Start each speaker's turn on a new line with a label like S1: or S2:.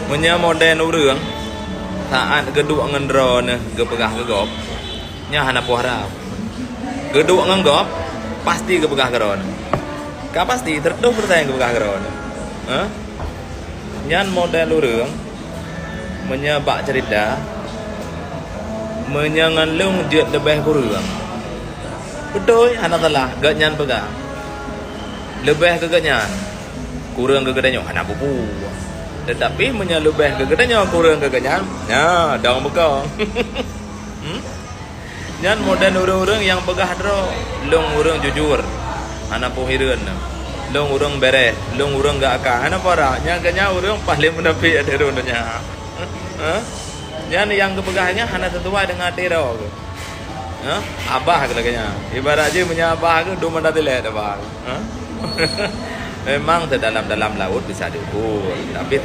S1: Punya model urang saat geduk ngendro ne gepegah gegop nya hana puara geduk ngenggop pasti gepegah geron ka pasti terduh pertanyaan gepegah geron nyan model urang menyabak cerita menyanganlung jet lebih kurang betul hana telah gak nyan pegah lebih ke nyan kurang ke gedenya hana pupu tetapi menyalubeh ke gedenya kurang ke genyan ya dong bekong nyan modern urang-urang yang pegah dro long urang jujur ana pohireun long urang beres long urang gak akah ana para nya ganya urang paling menepi ada ronanya nyan yang kepegahnya hana sesuai dengan tiro abah kelaganya ibarat je menyabah ke do mendatile abah memang dalam laut bisa diukur tapi